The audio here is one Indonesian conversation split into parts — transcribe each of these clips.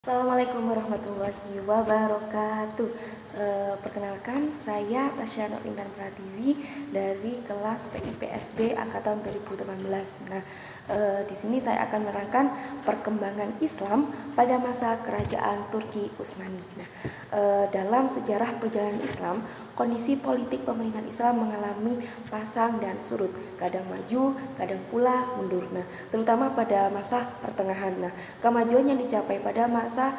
Assalamualaikum warahmatullahi wabarakatuh. Perkenalkan, saya Tasya Nur Intan Pratiwi dari kelas PIPSB angkatan 2018. Di sini saya akan menerangkan perkembangan Islam pada masa kerajaan Turki Utsmani. Dalam sejarah perjalanan Islam, kondisi politik pemerintahan Islam mengalami pasang dan surut, kadang maju, kadang pula mundur. Terutama pada masa pertengahan. Kemajuan yang dicapai pada masa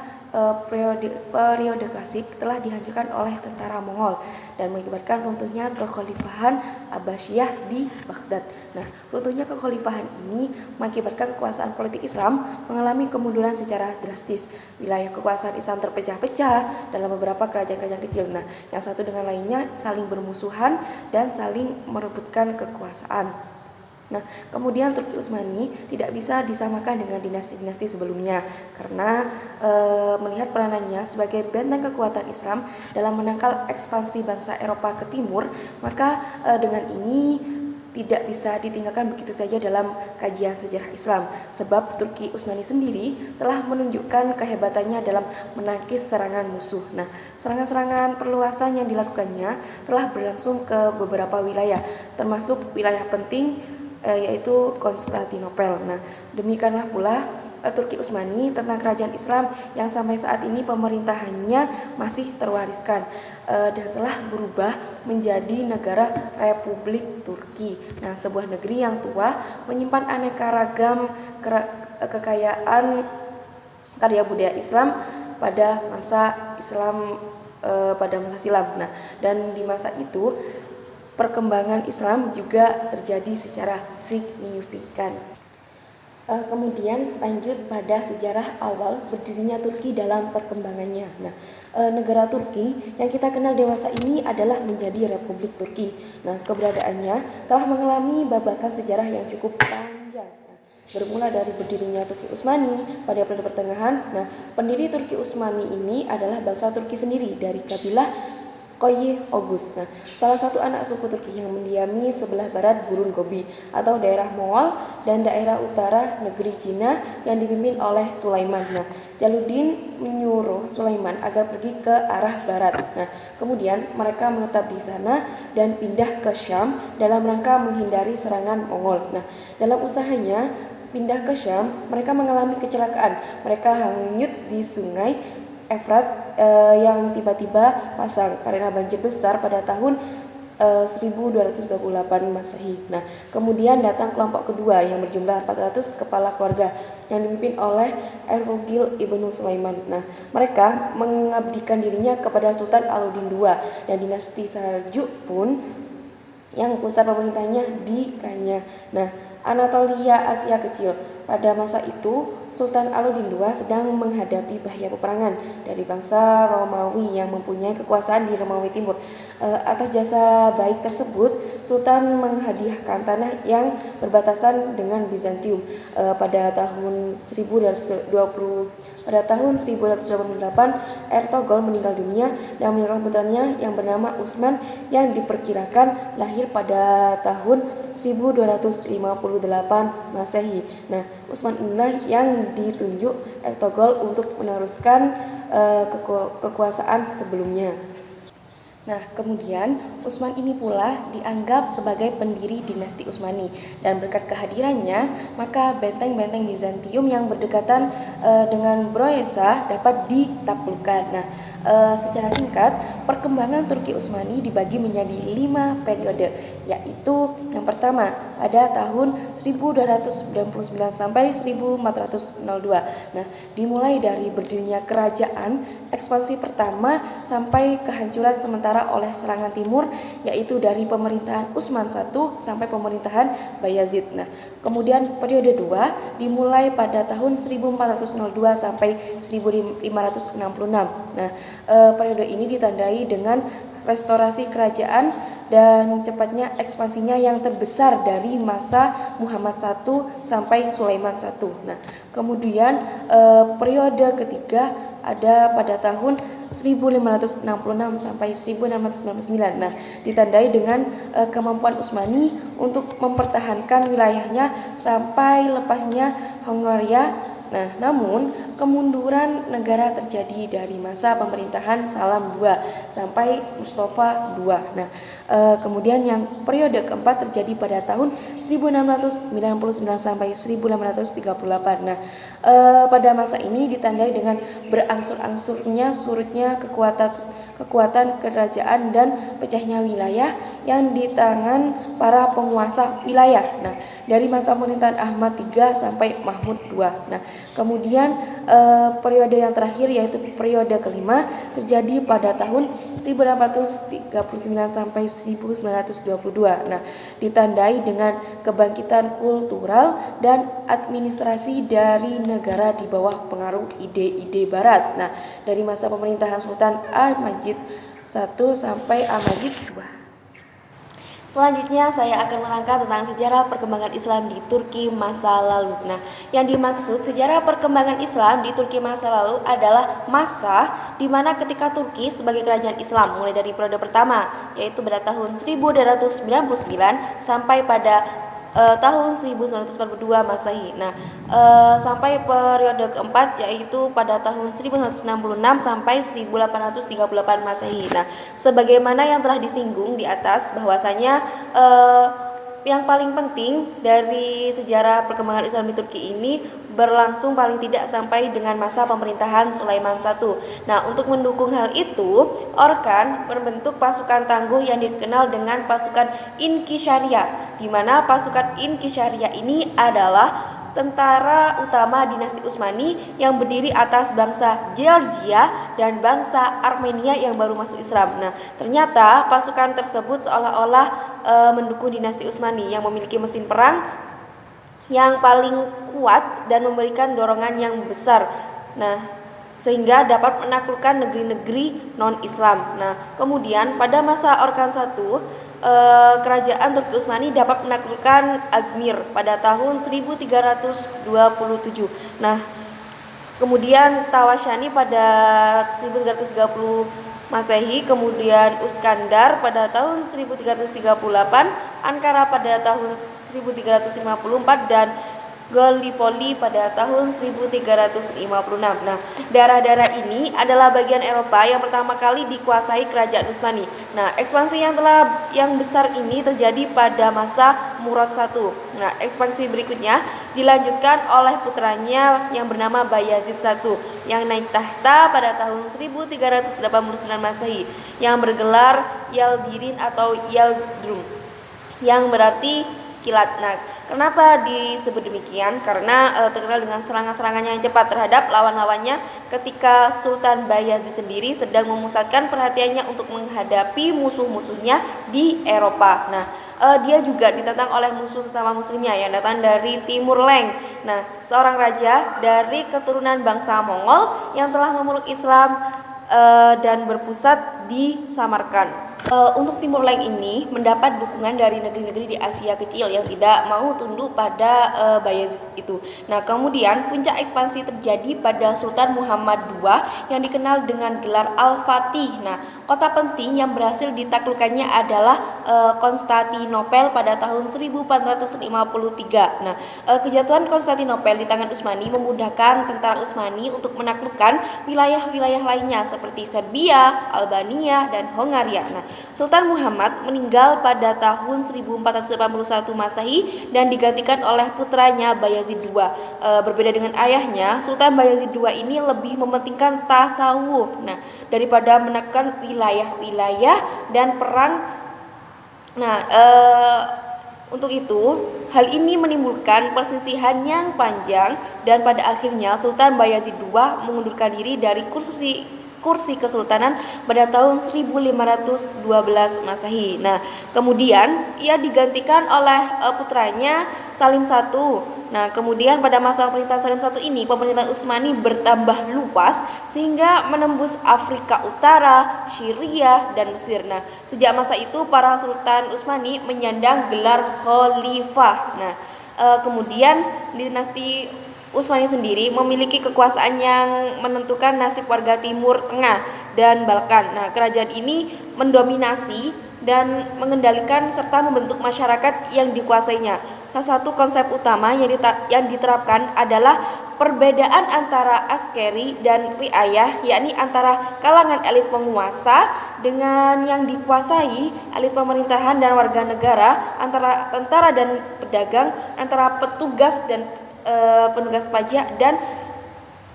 periode klasik telah dihancurkan oleh tentara Mongol dan mengakibatkan runtuhnya kekhalifahan Abbasiyah di Baghdad. Runtuhnya kekhalifahan ini mengakibatkan kekuasaan politik Islam mengalami kemunduran secara drastis. Wilayah kekuasaan Islam terpecah-pecah dalam beberapa kerajaan-kerajaan kecil. Yang satu dengan lainnya saling bermusuhan dan saling merebutkan kekuasaan. Kemudian Turki Utsmani tidak bisa disamakan dengan dinasti-dinasti sebelumnya karena melihat peranannya sebagai benteng kekuatan Islam dalam menangkal ekspansi bangsa Eropa ke timur, maka dengan ini tidak bisa ditinggalkan begitu saja dalam kajian sejarah Islam, sebab Turki Utsmani sendiri telah menunjukkan kehebatannya dalam menangkis serangan musuh. Serangan-serangan perluasan yang dilakukannya telah berlangsung ke beberapa wilayah, termasuk wilayah penting yaitu Konstantinopel. Demikianlah pula Turki Utsmani tentang kerajaan Islam yang sampai saat ini pemerintahannya masih terwariskan dan telah berubah menjadi negara Republik Turki. Sebuah negeri yang tua menyimpan aneka ragam kekayaan karya budaya Islam pada masa silam. Dan di masa itu perkembangan Islam juga terjadi secara signifikan. Kemudian lanjut pada sejarah awal berdirinya Turki dalam perkembangannya. Negara Turki yang kita kenal dewasa ini adalah menjadi Republik Turki. Keberadaannya telah mengalami babakan sejarah yang cukup panjang. Bermula dari berdirinya Turki Utsmani pada periode pertengahan. Pendiri Turki Utsmani ini adalah bangsa Turki sendiri dari kabilah Koyih Oghuz. Salah satu anak suku Turki yang mendiami sebelah barat Gurun Gobi atau daerah Mongol dan daerah utara negeri Cina yang dipimpin oleh Sulaiman. Jaludin menyuruh Sulaiman agar pergi ke arah barat. Kemudian mereka menetap di sana dan pindah ke Syam dalam rangka menghindari serangan Mongol. Dalam usahanya pindah ke Syam, mereka mengalami kecelakaan. Mereka hanyut di sungai Efrat yang tiba-tiba pasang karena banjir besar pada tahun 1228 Masehi. Kemudian datang kelompok kedua yang berjumlah 400 kepala keluarga yang dipimpin oleh Ertugrul Ibnu Sulaiman. Mereka mengabdikan dirinya kepada Sultan Alauddin II dan dinasti Seljuk pun yang pusat pemerintahnya di Kanya. Anatolia Asia Kecil. Pada masa itu Sultan Alauddin II sedang menghadapi bahaya peperangan dari bangsa Romawi yang mempunyai kekuasaan di Romawi Timur. Atas jasa baik tersebut, Sultan menghadiahkan tanah yang berbatasan dengan Bizantium. Pada tahun 1288, Ertugrul meninggal dunia dan meninggalkan putranya yang bernama Utsman yang diperkirakan lahir pada tahun 1258 Masehi. Utsman inilah yang ditunjuk Ertugrul untuk meneruskan kekuasaan sebelumnya. Kemudian Utsman ini pula dianggap sebagai pendiri dinasti Utsmani dan berkat kehadirannya maka benteng-benteng Bizantium yang berdekatan dengan Broesa dapat ditaklukkan. Secara singkat, perkembangan Turki Utsmani dibagi menjadi 5 periode, yaitu yang pertama pada tahun 1299 sampai 1402. Dimulai dari berdirinya kerajaan, ekspansi pertama sampai kehancuran sementara oleh serangan timur, yaitu dari pemerintahan Utsman I sampai pemerintahan Bayazid. Kemudian periode 2 dimulai pada tahun 1402 sampai 1566. Periode ini ditandai dengan restorasi kerajaan dan cepatnya ekspansinya yang terbesar dari masa Muhammad I sampai Sulaiman I. Kemudian periode ketiga ada pada tahun 1566 sampai 1699. Ditandai dengan kemampuan Utsmani untuk mempertahankan wilayahnya sampai lepasnya Hongaria. Namun kemunduran negara terjadi dari masa pemerintahan Salam II sampai Mustafa II. Nah, kemudian yang periode keempat terjadi pada tahun 1699 sampai 1838. Nah, pada masa ini ditandai dengan berangsur-angsurnya surutnya kekuatan kerajaan dan pecahnya wilayah yang di tangan para penguasa wilayah. Nah, dari masa pemerintahan Ahmad III sampai Mahmud II. Nah, kemudian periode yang terakhir yaitu periode kelima terjadi pada tahun 1839 sampai 1922. Nah, ditandai dengan kebangkitan kultural dan administrasi dari negara di bawah pengaruh ide-ide barat. Nah, dari masa pemerintahan Sultan Al-Majid I sampai Al-Majid II. Selanjutnya saya akan menerangkan tentang sejarah perkembangan Islam di Turki masa lalu. Nah, yang dimaksud sejarah perkembangan Islam di Turki masa lalu adalah masa di mana ketika Turki sebagai kerajaan Islam mulai dari periode pertama yaitu pada tahun 1299 sampai pada tahun 1942 Masehi. Nah, sampai periode keempat yaitu pada tahun 1966 sampai 1838 Masehi. Nah, sebagaimana yang telah disinggung di atas bahwasanya yang paling penting dari sejarah perkembangan Islam di Turki ini berlangsung paling tidak sampai dengan masa pemerintahan Sulaiman I. Nah, untuk mendukung hal itu, Orkan membentuk pasukan tangguh yang dikenal dengan pasukan Inkisharia, di mana pasukan Inkisharia ini adalah tentara utama dinasti Utsmani yang berdiri atas bangsa Georgia dan bangsa Armenia yang baru masuk Islam. Nah, ternyata pasukan tersebut seolah-olah mendukung dinasti Utsmani yang memiliki mesin perang yang paling kuat dan memberikan dorongan yang besar. Nah, sehingga dapat menaklukkan negeri-negeri non-Islam. Nah, kemudian pada masa Orkan I, kerajaan Turki Utsmani dapat menaklukkan Azmir pada tahun 1327. Nah, kemudian Tawashani pada 1330 Masehi, kemudian Uskandar pada tahun 1338, Ankara pada tahun 1354 dan Gallipoli pada tahun 1356. Nah, daerah-daerah ini adalah bagian Eropa yang pertama kali dikuasai kerajaan Utsmani. Nah, ekspansi yang besar ini terjadi pada masa Murad I. Nah, ekspansi berikutnya dilanjutkan oleh putranya yang bernama Bayazid I yang naik tahta pada tahun 1389 Masehi yang bergelar Yildirim atau Yildirim yang berarti kilat. Nah, kenapa disebut demikian? Karena terkenal dengan serangan-serangannya yang cepat terhadap lawan-lawannya ketika Sultan Bayazid sendiri sedang memusatkan perhatiannya untuk menghadapi musuh-musuhnya di Eropa. Nah, dia juga ditantang oleh musuh sesama muslimnya yang datang dari Timur Leng. Nah, seorang raja dari keturunan bangsa Mongol yang telah memeluk Islam dan berpusat di Samarkand. Untuk Timur Leng ini mendapat dukungan dari negeri-negeri di Asia kecil yang tidak mau tunduk pada Bayezid itu. Nah, kemudian puncak ekspansi terjadi pada Sultan Muhammad II yang dikenal dengan gelar Al-Fatih. Nah, kota penting yang berhasil ditaklukkannya adalah Konstantinopel pada tahun 1453. Nah, kejatuhan Konstantinopel di tangan Utsmani memudahkan tentara Utsmani untuk menaklukkan wilayah-wilayah lainnya seperti Serbia, Albania, dan Hongaria. Nah, Sultan Muhammad meninggal pada tahun 1481 Masehi dan digantikan oleh putranya Bayazid II. Berbeda dengan ayahnya, Sultan Bayazid II ini lebih mementingkan tasawuf, daripada menekan wilayah-wilayah dan perang. Nah, untuk itu, hal ini menimbulkan perselisihan yang panjang dan pada akhirnya Sultan Bayazid II mengundurkan diri dari kursi kesultanan pada tahun 1512 Masehi. Nah, kemudian ia digantikan oleh putranya Salim I. Nah, kemudian pada masa pemerintahan Salim I ini pemerintahan Utsmani bertambah luas sehingga menembus Afrika Utara, Syria, dan Mesir. Nah, sejak masa itu para sultan Utsmani menyandang gelar khalifah. Nah, kemudian dinasti Utsmani sendiri memiliki kekuasaan yang menentukan nasib warga Timur Tengah dan Balkan. Nah, kerajaan ini mendominasi dan mengendalikan serta membentuk masyarakat yang dikuasainya. Salah satu konsep utama yang diterapkan adalah perbedaan antara askeri dan riayah, yakni antara kalangan elit penguasa dengan yang dikuasai, elit pemerintahan dan warga negara, antara tentara dan pedagang, antara petugas dan petugas pajak dan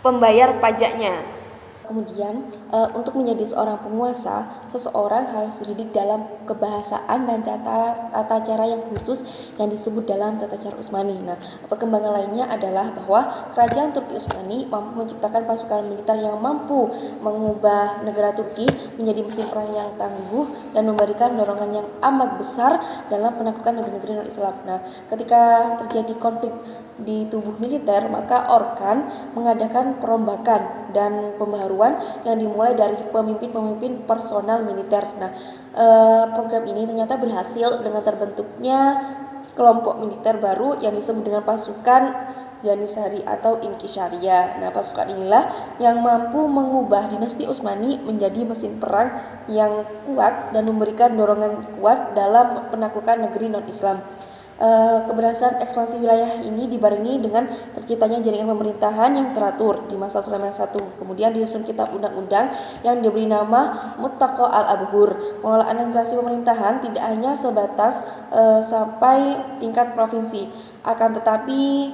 pembayar pajaknya. Kemudian untuk menjadi seorang penguasa, seseorang harus dididik dalam kebahasaan dan tata cara yang khusus yang disebut dalam tata cara Utsmani. Nah, perkembangan lainnya adalah bahwa kerajaan Turki Utsmani mampu menciptakan pasukan militer yang mampu mengubah negara Turki menjadi mesin perang yang tangguh dan memberikan dorongan yang amat besar dalam penaklukan negeri-negeri non-Islam. Nah, ketika terjadi konflik di tubuh militer, maka Orkan mengadakan perombakan dan pembaharuan yang dimulai dari pemimpin-pemimpin personal militer. Nah, program ini ternyata berhasil dengan terbentuknya kelompok militer baru yang disebut dengan pasukan Janissary atau Inkisharia. Nah, pasukan inilah yang mampu mengubah dinasti Utsmani menjadi mesin perang yang kuat dan memberikan dorongan kuat dalam penaklukan negeri non-Islam. Keberhasilan ekspansi wilayah ini dibarengi dengan terciptanya jaringan pemerintahan yang teratur di masa Sulaiman I. Kemudian disusun kitab undang-undang yang diberi nama Muttaqa al-Abhur. Pengelolaan administrasi pemerintahan tidak hanya sebatas sampai tingkat provinsi, akan tetapi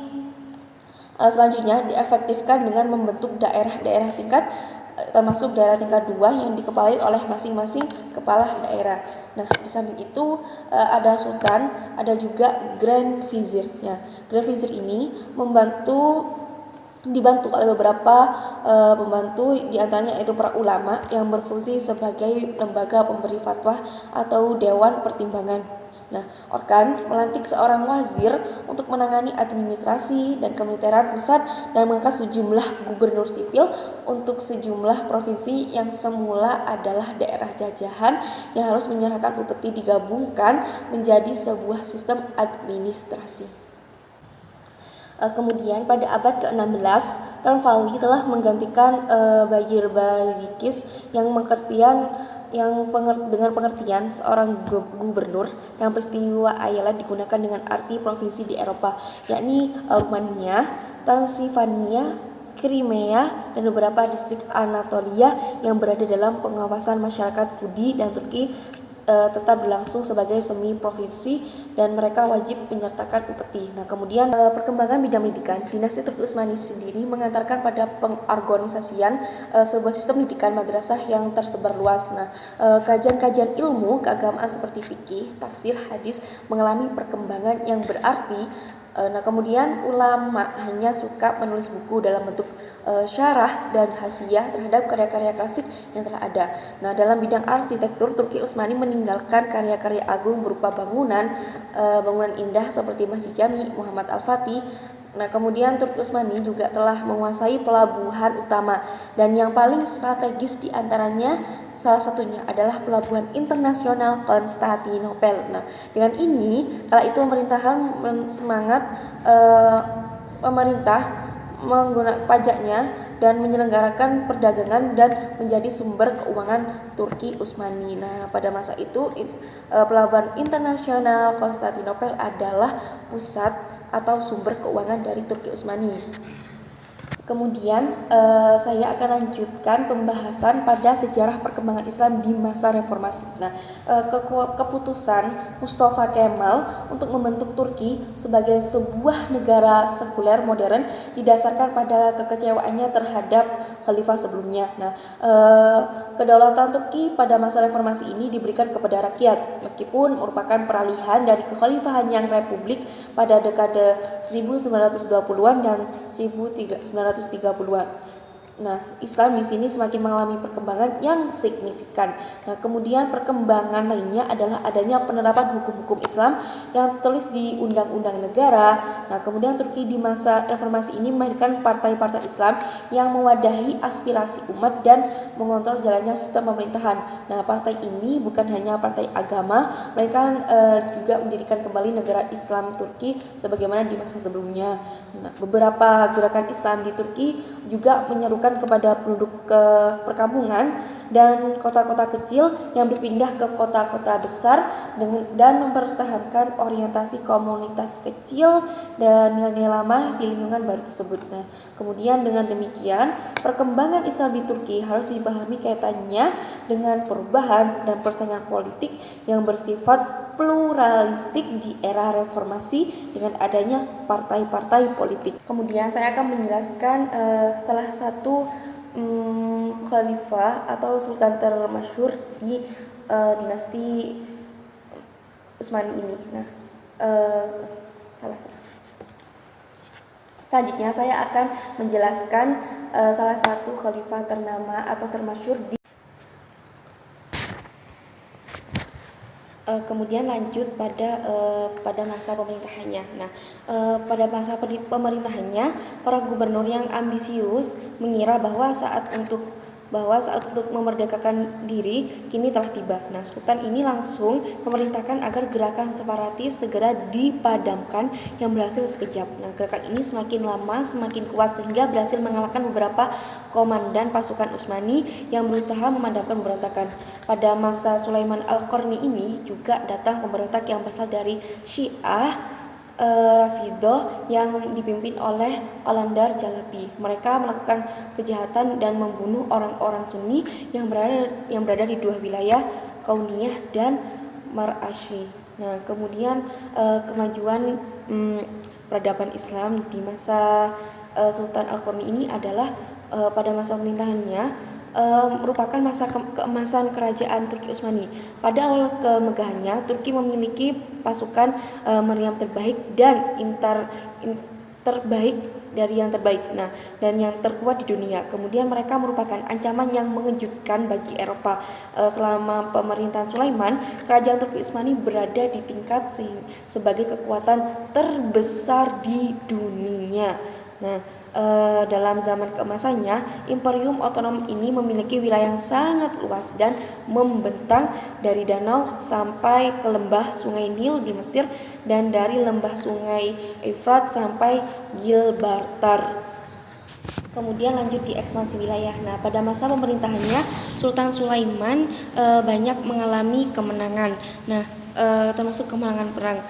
selanjutnya diefektifkan dengan membentuk daerah-daerah tingkat, termasuk daerah tingkat 2 yang dikepalai oleh masing-masing kepala daerah. Nah, di samping itu ada sultan, ada juga grand vizir. Ya, grand vizir ini dibantu oleh beberapa pembantu, diantaranya yaitu para ulama yang berfungsi sebagai lembaga pemberi fatwa atau dewan pertimbangan. Nah, Orkan melantik seorang wazir untuk menangani administrasi dan kemiliteran pusat dan mengangkat sejumlah gubernur sipil untuk sejumlah provinsi yang semula adalah daerah jajahan yang harus menyerahkan upeti digabungkan menjadi sebuah sistem administrasi. Kemudian pada abad ke-16, Kartveli telah menggantikan Bagir Barzikis dengan pengertian seorang gubernur, yang peristiwa Ayala digunakan dengan arti provinsi di Eropa, yakni Rumania, Transilvania, Crimea, dan beberapa distrik Anatolia yang berada dalam pengawasan masyarakat Kurdi dan Turki tetap berlangsung sebagai semi provinsi dan mereka wajib menyertakan upeti. Nah, kemudian perkembangan bidang pendidikan, dinasti Turki Utsmani sendiri mengantarkan pada pengorganisasian sebuah sistem pendidikan madrasah yang tersebar luas. Nah, kajian-kajian ilmu keagamaan seperti fikih, tafsir, hadis mengalami perkembangan yang berarti. Nah, kemudian ulama hanya suka menulis buku dalam bentuk syarah dan hasyiah terhadap karya-karya klasik yang telah ada. Nah, dalam bidang arsitektur, Turki Utsmani meninggalkan karya-karya agung berupa bangunan indah seperti Masjid Jami Muhammad Al-Fatih. Nah, kemudian Turki Utsmani juga telah menguasai pelabuhan utama dan yang paling strategis di antaranya salah satunya adalah pelabuhan internasional Konstantinopel. Nah, dengan ini kala itu pemerintahan semangat pemerintah menggunakan pajaknya dan menyelenggarakan perdagangan dan menjadi sumber keuangan Turki Utsmani. Nah, pada masa itu pelabuhan internasional Konstantinopel adalah pusat atau sumber keuangan dari Turki Utsmani. Kemudian saya akan lanjutkan pembahasan pada sejarah perkembangan Islam di masa reformasi. Nah, keputusan Mustafa Kemal untuk membentuk Turki sebagai sebuah negara sekuler modern didasarkan pada kekecewaannya terhadap khalifah sebelumnya. Nah, kedaulatan Turki pada masa reformasi ini diberikan kepada rakyat meskipun merupakan peralihan dari kekhalifahan yang republik pada dekade 1920-an dan 1930-an. Nah, Islam di sini semakin mengalami perkembangan yang signifikan. Nah, kemudian perkembangan lainnya adalah adanya penerapan hukum-hukum Islam yang tertulis di undang-undang negara. Nah, kemudian Turki di masa reformasi ini melahirkan partai-partai Islam yang mewadahi aspirasi umat dan mengontrol jalannya sistem pemerintahan. Nah, partai ini bukan hanya partai agama, melainkan juga mendirikan kembali negara Islam Turki sebagaimana di masa sebelumnya. Nah, beberapa gerakan Islam di Turki juga menyerukan ditujukan kepada penduduk perkampungan dan kota-kota kecil yang berpindah ke kota-kota besar dan mempertahankan orientasi komunitas kecil dan nilai-nilai lama di lingkungan baru tersebut. Nah, kemudian dengan demikian, perkembangan Islam di Turki harus dipahami kaitannya dengan perubahan dan persaingan politik yang bersifat pluralistik di era reformasi dengan adanya partai-partai politik. Kemudian saya akan menjelaskan salah satu khalifah atau sultan termasyhur di dinasti Utsmani ini. Nah, selanjutnya saya akan menjelaskan salah satu khalifah ternama atau termasyhur di kemudian lanjut pada masa pemerintahannya. Nah, pada masa pemerintahannya, para gubernur yang ambisius mengira bahwa saat untuk memerdekakan diri kini telah tiba. Nah, sultan ini langsung memerintahkan agar gerakan separatis segera dipadamkan yang berhasil sekejap. Nah, gerakan ini semakin lama semakin kuat sehingga berhasil mengalahkan beberapa komandan pasukan Utsmani yang berusaha memadamkan pemberontakan. Pada masa Sulaiman Al-Qarni ini juga datang pemberontak yang berasal dari Syiah Rafidhah yang dipimpin oleh Qalandar Jalabi. Mereka melakukan kejahatan dan membunuh orang-orang Sunni yang berada di dua wilayah, Kauniyah dan Mar'ashi. Nah, kemudian kemajuan peradaban Islam di masa Sultan Al-Qarni ini adalah pada masa pemerintahannya merupakan masa keemasan kerajaan Turki Utsmani. Pada awal kemegahannya, Turki memiliki pasukan meriam terbaik dan terbaik dari yang terbaik, dan yang terkuat di dunia. Kemudian mereka merupakan ancaman yang mengejutkan bagi Eropa. Selama pemerintahan Sulaiman, kerajaan Turki Utsmani berada di tingkat sebagai kekuatan terbesar di dunia. Nah, dalam zaman keemasannya, Imperium Otonom ini memiliki wilayah yang sangat luas dan membentang dari danau sampai ke lembah Sungai Nil di Mesir dan dari lembah Sungai Efrat sampai Gibraltar. Kemudian lanjut di ekspansi wilayah. Nah, pada masa pemerintahannya Sultan Sulaiman banyak mengalami kemenangan. Nah, termasuk kemenangan perang.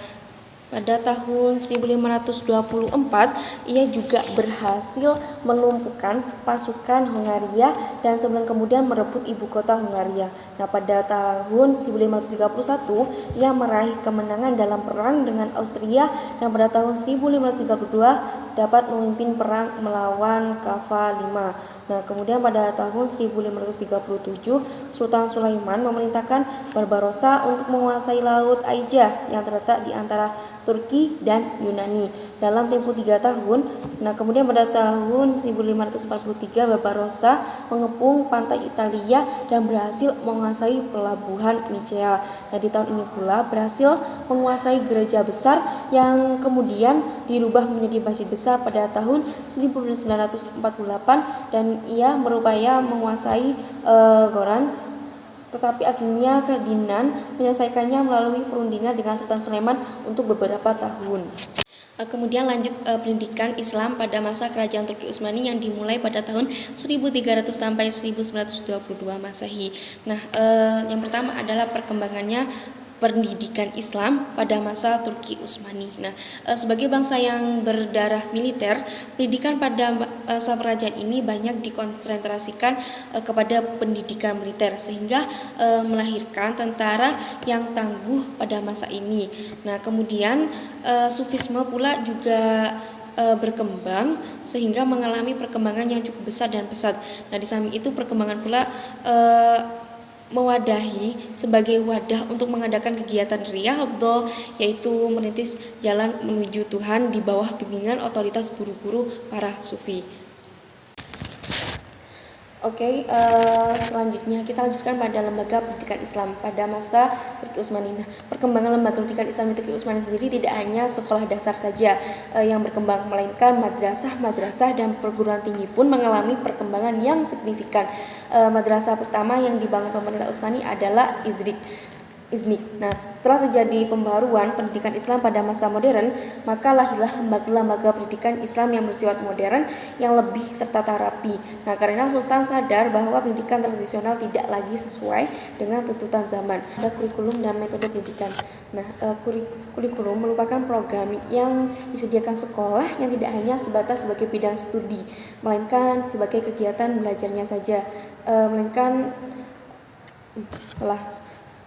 Pada tahun 1524, ia juga berhasil melumpuhkan pasukan Hongaria dan sebulan kemudian merebut ibu kota Hongaria. Nah, pada tahun 1531, ia meraih kemenangan dalam perang dengan Austria dan pada tahun 1532 dapat memimpin perang melawan Kava V. Nah, kemudian pada tahun 1537, Sultan Sulaiman memerintahkan Barbarossa untuk menguasai Laut Aijah yang terletak di antara Turki dan Yunani dalam tempo 3 tahun. Nah, kemudian pada tahun 1543 Barbarossa mengepung pantai Italia dan berhasil menguasai pelabuhan Nicea. Nah, di tahun ini pula berhasil menguasai gereja besar yang kemudian dirubah menjadi masjid besar pada tahun 1948 dan ia berupaya menguasai Goran. Tetapi akhirnya Ferdinand menyelesaikannya melalui perundingan dengan Sultan Sulaiman untuk beberapa tahun. Kemudian lanjut pendidikan Islam pada masa kerajaan Turki Utsmani yang dimulai pada tahun 1300 sampai 1922 Masehi. Nah, yang pertama adalah perkembangannya pendidikan Islam pada masa Turki Utsmani. Nah, sebagai bangsa yang berdarah militer, pendidikan pada masa kerajaan ini banyak dikonsentrasikan kepada pendidikan militer sehingga melahirkan tentara yang tangguh pada masa ini. Nah, kemudian Sufisme pula juga berkembang sehingga mengalami perkembangan yang cukup besar dan pesat. Nah, di samping itu perkembangan pula mewadahi sebagai wadah untuk mengadakan kegiatan riyadhah, yaitu merintis jalan menuju Tuhan di bawah bimbingan otoritas guru-guru para sufi. Oke, selanjutnya kita lanjutkan pada lembaga pendidikan Islam pada masa Turki Utsmani. Nah, perkembangan lembaga pendidikan Islam di Turki Utsmani sendiri tidak hanya sekolah dasar saja yang berkembang, melainkan madrasah dan perguruan tinggi pun mengalami perkembangan yang signifikan. Madrasah pertama yang dibangun pemerintah Utsmani adalah Izrik. iznik. Nah, setelah terjadi pembaruan pendidikan Islam pada masa modern, maka lahirlah lembaga-lembaga pendidikan Islam yang bersifat modern yang lebih tertata rapi. Nah, karena Sultan sadar bahwa pendidikan tradisional tidak lagi sesuai dengan tuntutan zaman. Ada kurikulum dan metode pendidikan. Nah, kurikulum merupakan program yang disediakan sekolah yang tidak hanya sebatas sebagai bidang studi, melainkan sebagai kegiatan belajarnya saja,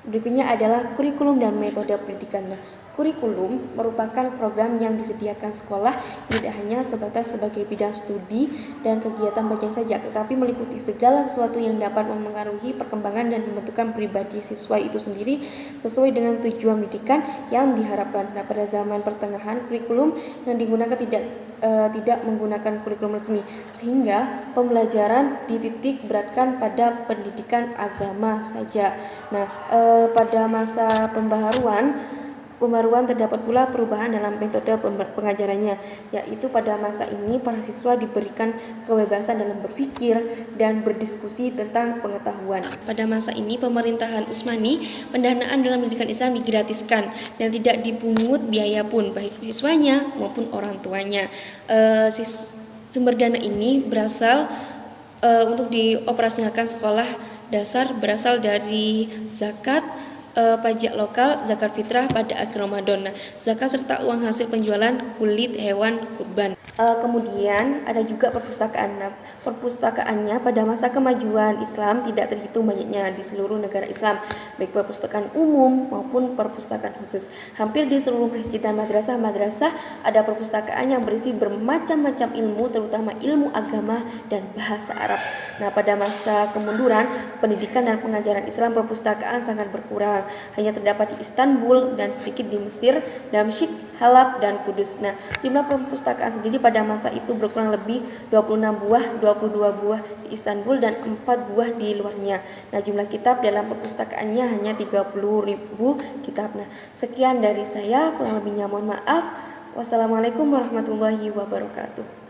Berikutnya adalah kurikulum dan metode pendidikan. Nah, kurikulum merupakan program yang disediakan sekolah tidak hanya sebatas sebagai bidang studi dan kegiatan belajar saja, tetapi meliputi segala sesuatu yang dapat mempengaruhi perkembangan dan pembentukan pribadi siswa itu sendiri sesuai dengan tujuan pendidikan yang diharapkan. Nah, pada zaman pertengahan kurikulum yang digunakan tidak menggunakan kurikulum resmi, sehingga pembelajaran dititik beratkan pada pendidikan agama saja. Nah, pada masa pembaharuan terdapat pula perubahan dalam metode pengajarannya, yaitu pada masa ini para siswa diberikan kebebasan dalam berpikir dan berdiskusi tentang pengetahuan. Pada masa ini pemerintahan Utsmani, pendanaan dalam pendidikan Islam digratiskan dan tidak dipungut biaya pun baik siswanya maupun orang tuanya. Sumber dana ini berasal untuk dioperasionalkan sekolah dasar berasal dari zakat, pajak lokal, zakat fitrah pada akhir Ramadan, zakat serta uang hasil penjualan kulit hewan kurban. Kemudian ada juga perpustakaan. Nah, perpustakaannya pada masa kemajuan Islam tidak terhitung banyaknya di seluruh negara Islam, baik perpustakaan umum maupun perpustakaan khusus. Hampir di seluruh masjid dan madrasah ada perpustakaan yang berisi bermacam-macam ilmu, terutama ilmu agama dan bahasa Arab. Nah, pada masa kemunduran pendidikan dan pengajaran Islam, perpustakaan sangat berkurang. Hanya terdapat di Istanbul dan sedikit di Mesir, Damsyik, Halab, dan Kudus. Nah, jumlah perpustakaan sendiri pada masa itu berkurang lebih 22 buah di Istanbul dan 4 buah di luarnya. Nah, jumlah kitab dalam perpustakaannya hanya 30.000 kitab. Nah, sekian dari saya, kurang lebihnya mohon maaf. Wassalamualaikum warahmatullahi wabarakatuh.